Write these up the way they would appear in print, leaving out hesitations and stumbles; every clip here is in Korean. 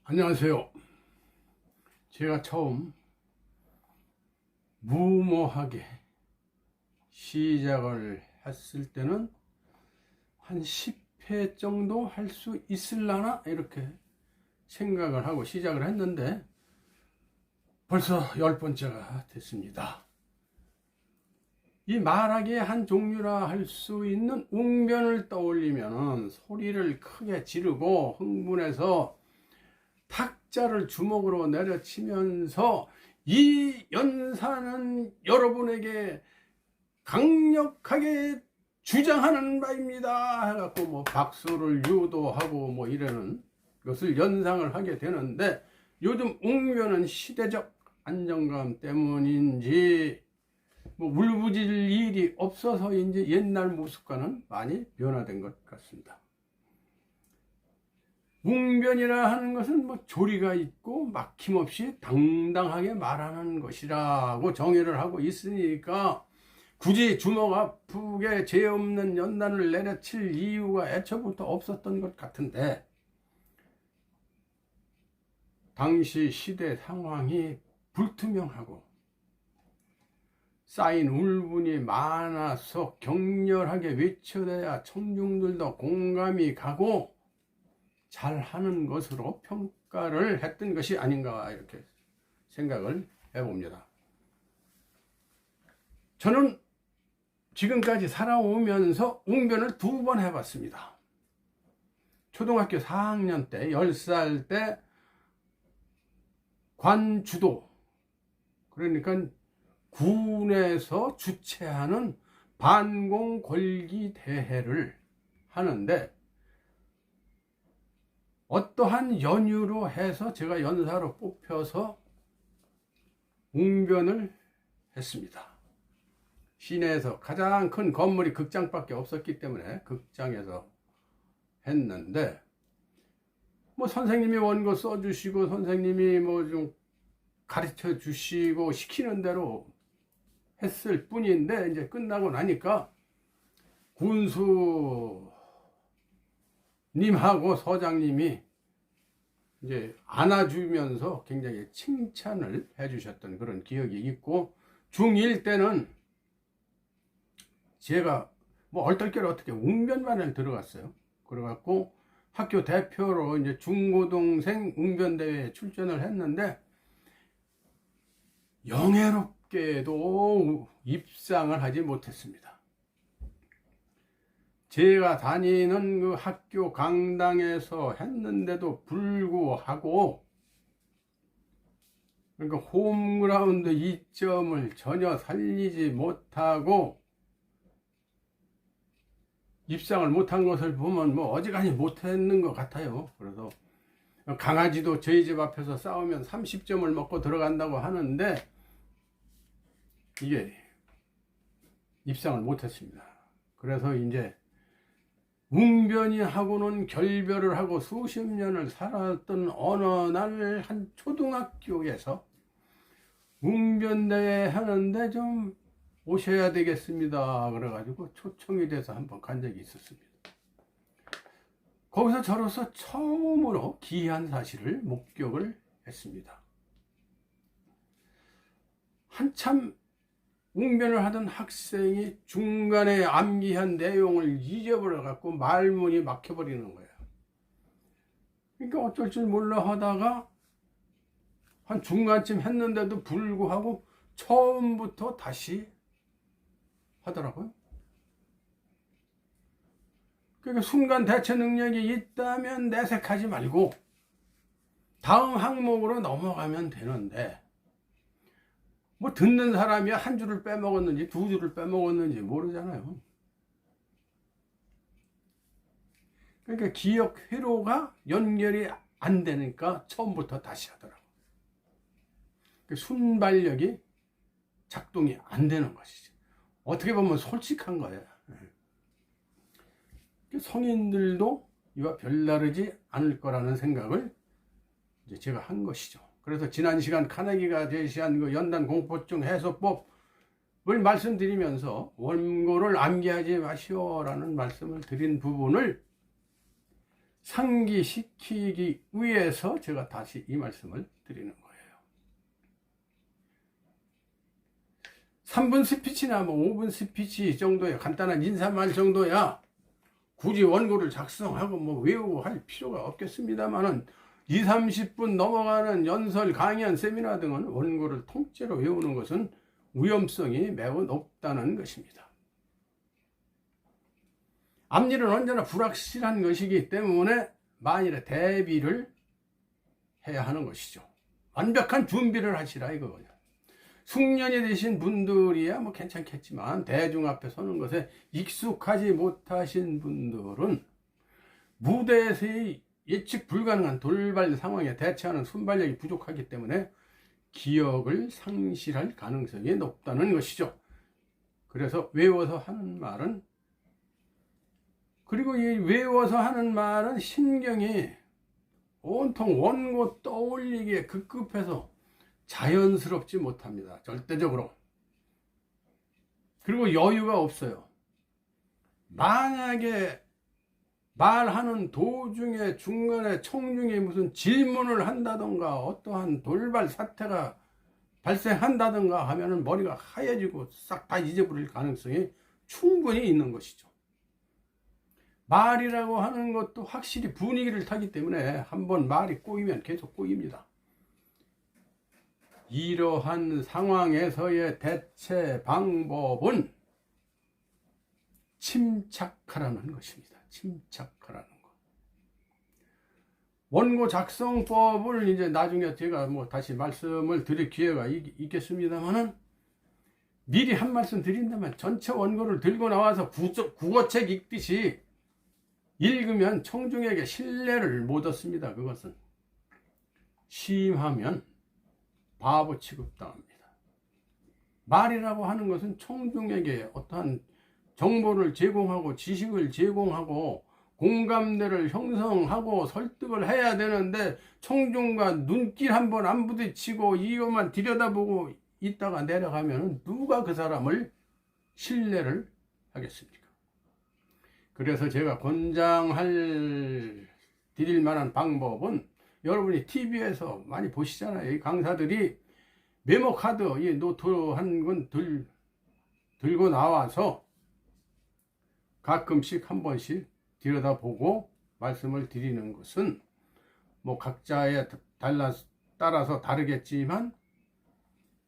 안녕하세요. 제가 처음 무모하게 시작을 했을 때는 한 10회 정도 할 수 있을라나 이렇게 생각을 하고 시작을 했는데 벌써 10번째가 됐습니다. 이 말하기의 한 종류라 할 수 있는 웅변을 떠올리면 소리를 크게 지르고 흥분해서 탁자를 주먹으로 내려치면서 이 연사는 여러분에게 강력하게 주장하는 바입니다 해갖고 뭐 박수를 유도하고 뭐 이러는 것을 연상을 하게 되는데, 요즘 웅변은 시대적 안정감 때문인지 뭐 울부짖을 일이 없어서인지 옛날 모습과는 많이 변화된 것 같습니다. 웅변이라 하는 것은 뭐 조리가 있고 막힘없이 당당하게 말하는 것이라고 정의를 하고 있으니까 굳이 주먹 아프게 죄 없는 연단을 내려칠 이유가 애초부터 없었던 것 같은데, 당시 시대 상황이 불투명하고 쌓인 울분이 많아서 격렬하게 외쳐대야 청중들도 공감이 가고 잘하는 것으로 평가를 했던 것이 아닌가 이렇게 생각을 해봅니다. 저는 지금까지 살아오면서 웅변을 2번 해봤습니다. 초등학교 4학년 때 10살 때 관주도, 그러니까 군에서 주최하는 반공 걸기 대회를 하는데 어떠한 연유로 해서 제가 연사로 뽑혀서 웅변을 했습니다. 시내에서 가장 큰 건물이 극장밖에 없었기 때문에 극장에서 했는데, 뭐 선생님이 원고 써주시고 선생님이 뭐 좀 가르쳐 주시고 시키는 대로 했을 뿐인데, 이제 끝나고 나니까 군수 님하고 서장님이 이제 안아주면서 굉장히 칭찬을 해주셨던 그런 기억이 있고, 중1 때는 제가 뭐 얼떨결에 어떻게 웅변반을 들어갔어요. 그래갖고 학교 대표로 이제 중고동생 웅변대회에 출전을 했는데 영예롭게도 입상을 하지 못했습니다. 제가 다니는 그 학교 강당에서 했는데도 불구하고, 그러니까 홈그라운드 2점을 전혀 살리지 못하고 입상을 못한 것을 보면 뭐 어지간히 못했는 것 같아요. 그래서 강아지도 저희 집 앞에서 싸우면 30점을 먹고 들어간다고 하는데 이게 입상을 못했습니다. 그래서 이제 웅변이 하고는 결별을 하고 수십 년을 살았던 어느 날 한 초등학교에서 웅변대회 하는데 좀 오셔야 되겠습니다 그래가지고 초청이 돼서 한번 간 적이 있었습니다. 거기서 저로서 처음으로 기이한 사실을 목격을 했습니다. 한참 웅변을 하던 학생이 중간에 암기한 내용을 잊어버려 갖고 말문이 막혀버리는 거예요. 그러니까 어쩔 줄 몰라 하다가 한 중간쯤 했는데도 불구하고 처음부터 다시 하더라고요. 그러니까 순간 대처 능력이 있다면 내색하지 말고 다음 항목으로 넘어가면 되는데, 뭐 듣는 사람이 한 줄을 빼먹었는지 2줄을 빼먹었는지 모르잖아요. 그러니까 기억 회로가 연결이 안 되니까 처음부터 다시 하더라고요. 순발력이 작동이 안 되는 것이죠. 어떻게 보면 솔직한 거예요. 성인들도 이와 별다르지 않을 거라는 생각을 이제 제가 한 것이죠. 그래서 지난 시간 카네기가 제시한 그 연단 공포증 해소법을 말씀드리면서 원고를 암기하지 마시오라는 말씀을 드린 부분을 상기시키기 위해서 제가 다시 이 말씀을 드리는 거예요. 3분 스피치나 뭐 5분 스피치 정도의 간단한 인사말 정도야 굳이 원고를 작성하고 뭐 외우고 할 필요가 없겠습니다만은 2, 30분 넘어가는 연설, 강연, 세미나 등은 원고를 통째로 외우는 것은 위험성이 매우 높다는 것입니다. 앞일은 언제나 불확실한 것이기 때문에 만일에 대비를 해야 하는 것이죠. 완벽한 준비를 하시라 이거거든요. 숙련이 되신 분들이야 뭐 괜찮겠지만 대중 앞에 서는 것에 익숙하지 못하신 분들은 무대에서의 예측 불가능한 돌발 상황에 대처하는 순발력이 부족하기 때문에 기억을 상실할 가능성이 높다는 것이죠. 그래서 외워서 하는 말은, 그리고 이 외워서 하는 말은 신경이 온통 원고 떠올리기에 급급해서 자연스럽지 못합니다. 절대적으로. 그리고 여유가 없어요. 만약에 말하는 도중에 중간에 청중이 무슨 질문을 한다던가 어떠한 돌발 사태가 발생한다던가 하면은 머리가 하얘지고 싹 다 잊어버릴 가능성이 충분히 있는 것이죠. 말이라고 하는 것도 확실히 분위기를 타기 때문에 한번 말이 꼬이면 계속 꼬입니다. 이러한 상황에서의 대체 방법은 침착하라는 것입니다. 침착하라는 것. 원고 작성법을 이제 나중에 제가 뭐 다시 말씀을 드릴 기회가 있겠습니다만은 미리 한 말씀 드린다면 전체 원고를 들고 나와서 국어책 읽듯이 읽으면 청중에게 신뢰를 못 얻습니다. 그것은 심하면 바보 취급당합니다. 말이라고 하는 것은 청중에게 어떠한 정보를 제공하고 지식을 제공하고 공감대를 형성하고 설득을 해야 되는데 청중과 눈길 한번 안 부딪히고 이것만 들여다보고 있다가 내려가면 누가 그 사람을 신뢰를 하겠습니까? 그래서 제가 드릴 만한 방법은 여러분이 TV에서 많이 보시잖아요. 이 강사들이 메모카드, 이 노트 한 권 들고 나와서 가끔씩 한 번씩 들여다보고 말씀을 드리는 것은 뭐 각자에 따라서 다르겠지만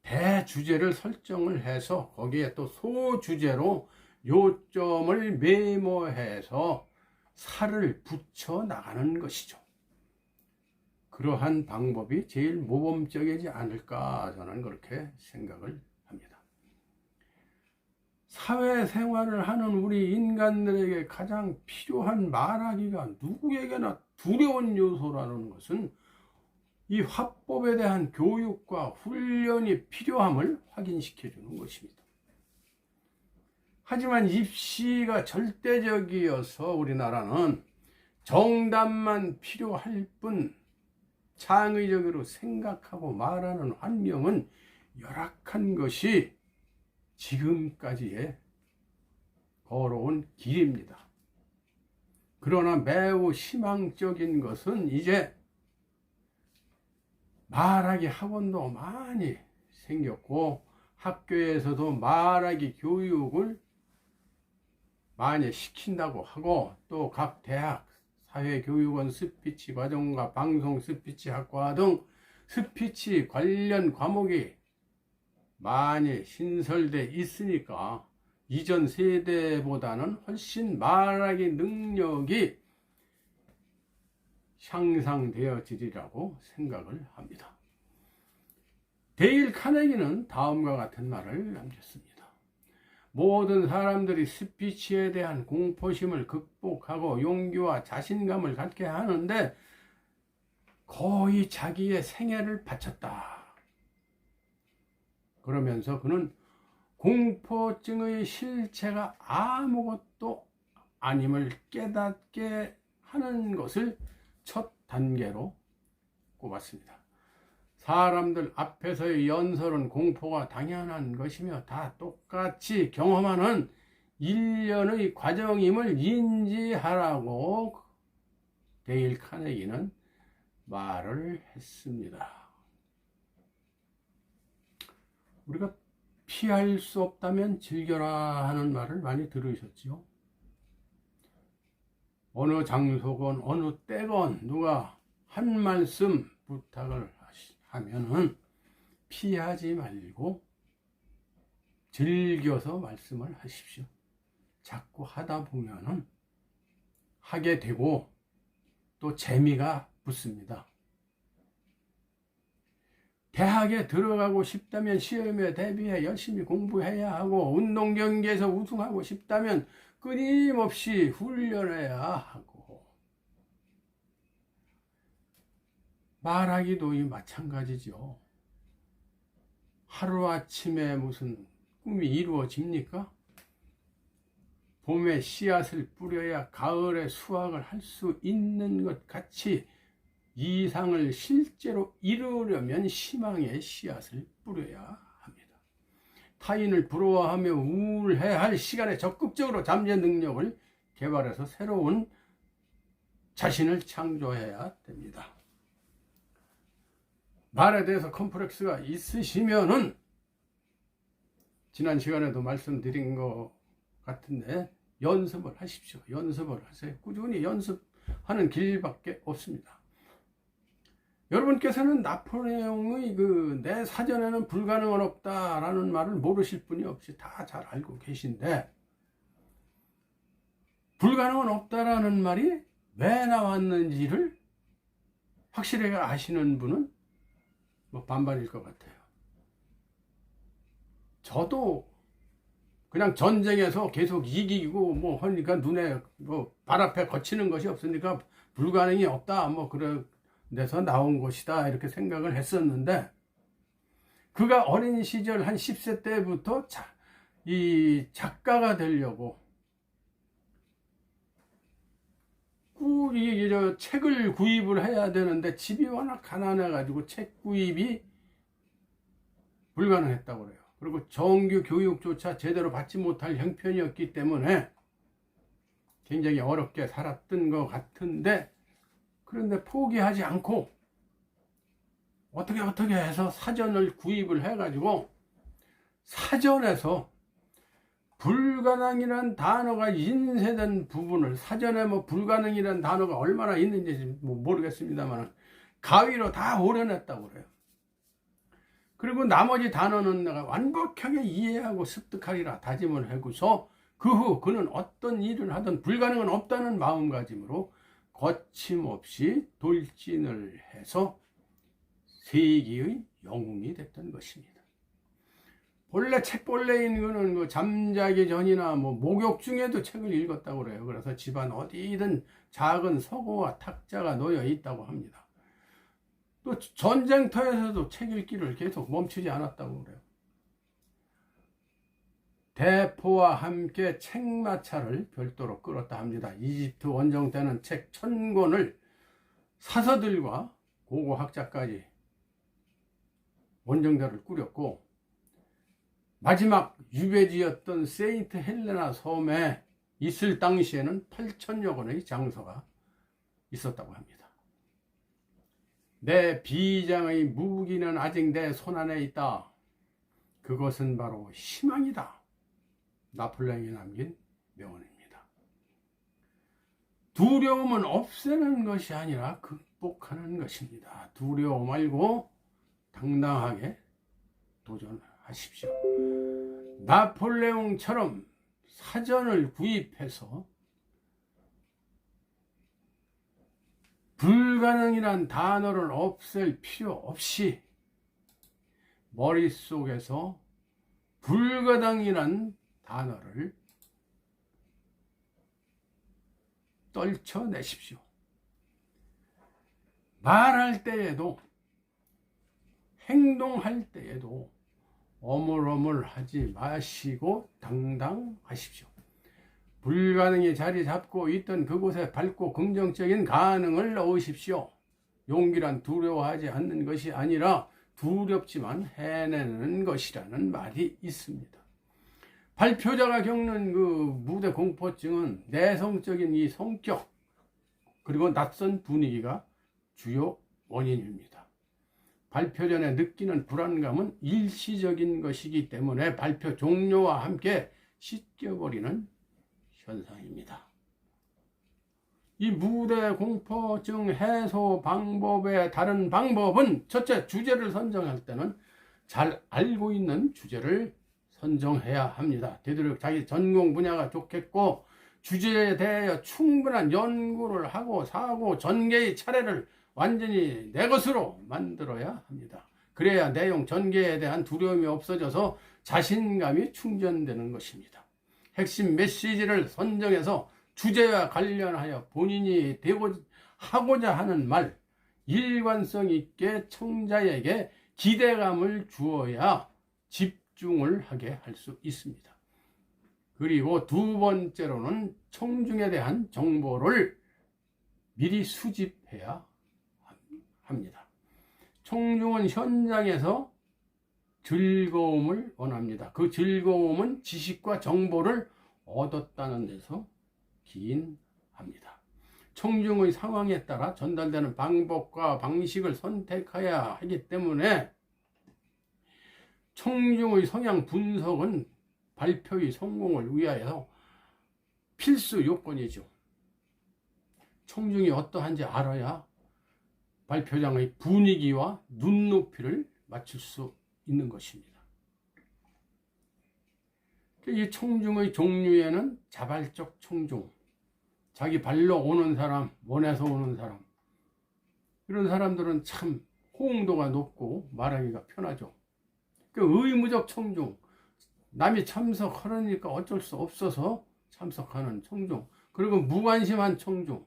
대주제를 설정을 해서 거기에 또 소주제로 요점을 메모해서 살을 붙여 나가는 것이죠. 그러한 방법이 제일 모범적이지 않을까 저는 그렇게 생각을 합니다. 사회생활을 하는 우리 인간들에게 가장 필요한 말하기가 누구에게나 두려운 요소라는 것은 이 화법에 대한 교육과 훈련이 필요함을 확인시켜 주는 것입니다. 하지만 입시가 절대적이어서 우리나라는 정답만 필요할 뿐 창의적으로 생각하고 말하는 환경은 열악한 것이 지금까지의 걸어온 길입니다. 그러나 매우 희망적인 것은 이제 말하기 학원도 많이 생겼고 학교에서도 말하기 교육을 많이 시킨다고 하고 또 각 대학 사회교육원 스피치 과정과 방송 스피치 학과 등 스피치 관련 과목이 많이 신설돼 있으니까 이전 세대보다는 훨씬 말하기 능력이 향상되어지리라고 생각을 합니다. 데일 카네기는 다음과 같은 말을 남겼습니다. 모든 사람들이 스피치에 대한 공포심을 극복하고 용기와 자신감을 갖게 하는데 거의 자기의 생애를 바쳤다. 그러면서 그는 공포증의 실체가 아무것도 아님을 깨닫게 하는 것을 첫 단계로 꼽았습니다. 사람들 앞에서의 연설은 공포가 당연한 것이며 다 똑같이 경험하는 일련의 과정임을 인지하라고 데일 카네기는 말을 했습니다. 우리가 피할 수 없다면 즐겨라 하는 말을 많이 들으셨죠? 어느 장소건 어느 때건 누가 한 말씀 부탁을 하면은 피하지 말고 즐겨서 말씀을 하십시오. 자꾸 하다 보면은 하게 되고 또 재미가 붙습니다. 대학에 들어가고 싶다면 시험에 대비해 열심히 공부해야 하고, 운동 경기에서 우승하고 싶다면 끊임없이 훈련해야 하고, 말하기도 마찬가지죠. 하루아침에 무슨 꿈이 이루어집니까? 봄에 씨앗을 뿌려야 가을에 수확을 할 수 있는 것 같이 이상을 실제로 이루려면 희망의 씨앗을 뿌려야 합니다. 타인을 부러워하며 우울해할 시간에 적극적으로 잠재 능력을 개발해서 새로운 자신을 창조해야 됩니다. 말에 대해서 컴플렉스가 있으시면은 지난 시간에도 말씀드린 것 같은데 연습을 하십시오. 연습을 하세요. 꾸준히 연습하는 길밖에 없습니다. 여러분께서는 나폴레옹의 내 사전에는 불가능은 없다라는 말을 모르실 분이 없이 다 잘 알고 계신데, 불가능은 없다라는 말이 왜 나왔는지를 확실하게 아시는 분은 반반일 것 같아요. 저도 그냥 전쟁에서 계속 이기고 하니까 눈에 발 앞에 거치는 것이 없으니까 불가능이 없다 그런 데서 나온 것이다 이렇게 생각을 했었는데, 그가 어린 시절 한 10세 때부터 이 작가가 되려고 책을 구입을 해야 되는데 집이 워낙 가난해 가지고 책 구입이 불가능했다고 그래요. 그리고 정규 교육조차 제대로 받지 못할 형편이었기 때문에 굉장히 어렵게 살았던 것 같은데, 그런데 포기하지 않고 어떻게 해서 사전을 구입을 해가지고 사전에서 불가능이란 단어가 인쇄된 부분을, 사전에 불가능이란 단어가 얼마나 있는지 모르겠습니다만 가위로 다 오려냈다고 그래요. 그리고 나머지 단어는 내가 완벽하게 이해하고 습득하리라 다짐을 하고서 그 후 그는 어떤 일을 하든 불가능은 없다는 마음가짐으로 거침없이 돌진을 해서 세계의 영웅이 됐던 것입니다. 본래 책벌레인 그는 잠자기 전이나 목욕 중에도 책을 읽었다고 그래요. 그래서 집안 어디든 작은 서고와 탁자가 놓여 있다고 합니다. 또 전쟁터에서도 책 읽기를 계속 멈추지 않았다고 그래요. 대포와 함께 책마차를 별도로 끌었다 합니다. 이집트 원정 때는 책 1000권을 사서들과 고고학자까지 원정대를 꾸렸고, 마지막 유배지였던 세인트 헬레나 섬에 있을 당시에는 8,000여 권의 장서가 있었다고 합니다. 내 비장의 무기는 아직 내 손안에 있다. 그것은 바로 희망이다. 나폴레옹이 남긴 명언입니다. 두려움은 없애는 것이 아니라 극복하는 것입니다. 두려워 말고 당당하게 도전하십시오. 나폴레옹처럼 사전을 구입해서 불가능이란 단어를 없앨 필요 없이 머릿속에서 불가능이란 단어를 떨쳐내십시오. 말할 때에도 행동할 때에도 어물어물하지 마시고 당당하십시오. 불가능이 자리 잡고 있던 그곳에 밝고 긍정적인 가능을 넣으십시오. 용기란 두려워하지 않는 것이 아니라 두렵지만 해내는 것이라는 말이 있습니다. 발표자가 겪는 무대 공포증은 내성적인 이 성격, 그리고 낯선 분위기가 주요 원인입니다. 발표 전에 느끼는 불안감은 일시적인 것이기 때문에 발표 종료와 함께 씻겨버리는 현상입니다. 이 무대 공포증 해소 방법의 다른 방법은, 첫째, 주제를 선정할 때는 잘 알고 있는 주제를 선정해야 합니다. 되도록 자기 전공 분야가 좋겠고 주제에 대하여 충분한 연구를 하고 사고 전개의 차례를 완전히 내 것으로 만들어야 합니다. 그래야 내용 전개에 대한 두려움이 없어져서 자신감이 충전되는 것입니다. 핵심 메시지를 선정해서 주제와 관련하여 본인이 하고자 하는 말, 일관성 있게 청자에게 기대감을 주어야 집중을 하게 할 수 있습니다. 그리고 두 번째로는 청중에 대한 정보를 미리 수집해야 합니다. 청중은 현장에서 즐거움을 원합니다. 그 즐거움은 지식과 정보를 얻었다는 데서 기인합니다. 청중의 상황에 따라 전달되는 방법과 방식을 선택해야 하기 때문에 청중의 성향 분석은 발표의 성공을 위하여 필수 요건이죠. 청중이 어떠한지 알아야 발표장의 분위기와 눈높이를 맞출 수 있는 것입니다. 이 청중의 종류에는 자발적 청중, 자기 발로 오는 사람, 원해서 오는 사람, 이런 사람들은 참 호응도가 높고 말하기가 편하죠. 의무적 청중, 남이 참석하려니까 어쩔 수 없어서 참석하는 청중, 그리고 무관심한 청중,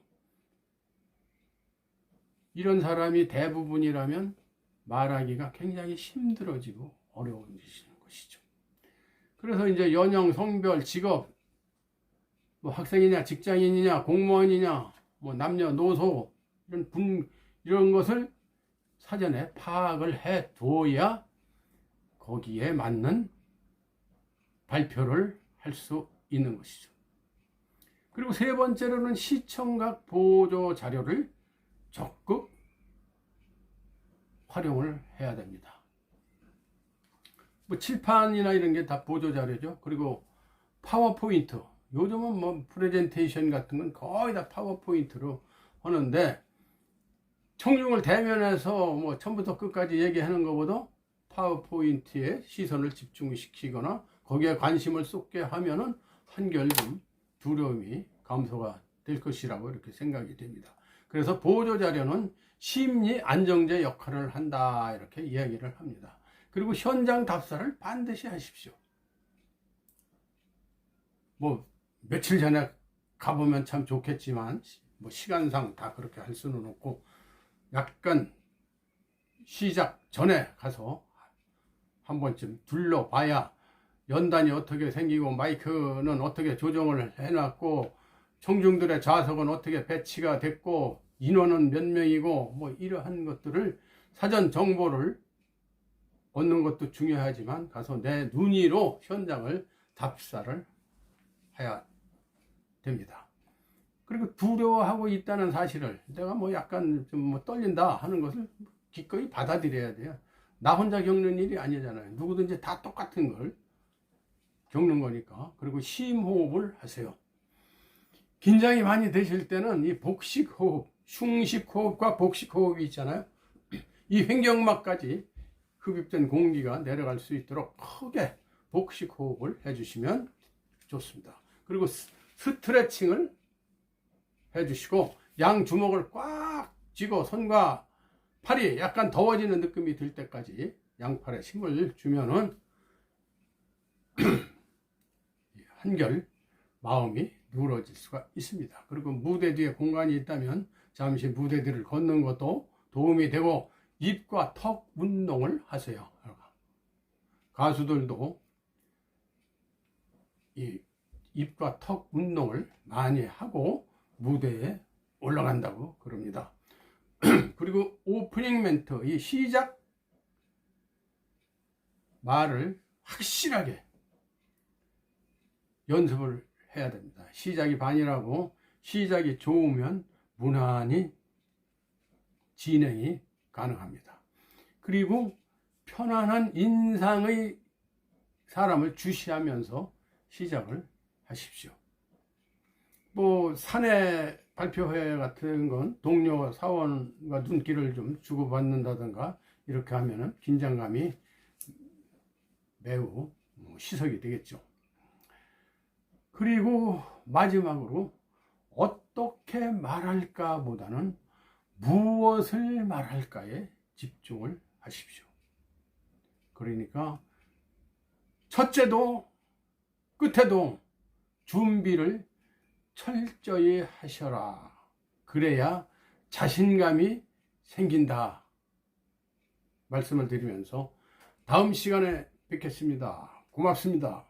이런 사람이 대부분이라면 말하기가 굉장히 힘들어지고 어려워지는 것이죠. 그래서 이제 연령, 성별, 직업, 뭐 학생이냐, 직장인이냐, 공무원이냐, 뭐 남녀노소 이런 것을 사전에 파악을 해 둬야 거기에 맞는 발표를 할 수 있는 것이죠. 그리고 세 번째로는 시청각 보조 자료를 적극 활용을 해야 됩니다. 뭐 칠판이나 이런 게 다 보조 자료죠. 그리고 파워포인트, 요즘은 뭐 프레젠테이션 같은 건 거의 다 파워포인트로 하는데, 청중을 대면해서 뭐 처음부터 끝까지 얘기하는 것보다 파워포인트에 시선을 집중시키거나 거기에 관심을 쏟게 하면은 한결 좀 두려움이 감소가 될 것이라고 이렇게 생각이 됩니다. 그래서 보조 자료는 심리 안정제 역할을 한다, 이렇게 이야기를 합니다. 그리고 현장 답사를 반드시 하십시오. 뭐 며칠 전에 가보면 참 좋겠지만 뭐 시간상 다 그렇게 할 수는 없고, 약간 시작 전에 가서 한 번쯤 둘러봐야 연단이 어떻게 생기고 마이크는 어떻게 조정을 해놨고 청중들의 좌석은 어떻게 배치가 됐고 인원은 몇 명이고 뭐 이러한 것들을 사전 정보를 얻는 것도 중요하지만 가서 내 눈으로 현장을 답사를 해야 됩니다. 그리고 두려워하고 있다는 사실을, 내가 뭐 약간 좀 뭐 떨린다 하는 것을 기꺼이 받아들여야 돼요. 나 혼자 겪는 일이 아니잖아요. 누구든지 다 똑같은 걸 겪는 거니까. 그리고 심호흡을 하세요. 긴장이 많이 되실 때는 이 복식호흡, 흉식호흡과 복식호흡이 있잖아요. 이 횡격막까지 흡입된 공기가 내려갈 수 있도록 크게 복식호흡을 해주시면 좋습니다. 그리고 스트레칭을 해주시고 양 주먹을 꽉 쥐고 손과 팔이 약간 더워지는 느낌이 들 때까지 양팔에 힘을 주면은 한결 마음이 누그러질 수가 있습니다. 그리고 무대 뒤에 공간이 있다면 잠시 무대 뒤를 걷는 것도 도움이 되고, 입과 턱 운동을 하세요. 가수들도 이 입과 턱 운동을 많이 하고 무대에 올라간다고 그럽니다. 그리고 오프닝 멘트, 이 시작 말을 확실하게 연습을 해야 됩니다. 시작이 반이라고, 시작이 좋으면 무난히 진행이 가능합니다. 그리고 편안한 인상의 사람을 주시하면서 시작을 하십시오. 뭐 사내 발표회 같은 건 동료 사원과 눈길을 좀 주고받는다든가 이렇게 하면은 긴장감이 매우 희석이 되겠죠. 그리고 마지막으로 어떻게 말할까 보다는 무엇을 말할까에 집중을 하십시오. 그러니까 첫째도 끝에도 준비를 철저히 하셔라. 그래야 자신감이 생긴다. 말씀을 드리면서 다음 시간에 뵙겠습니다. 고맙습니다.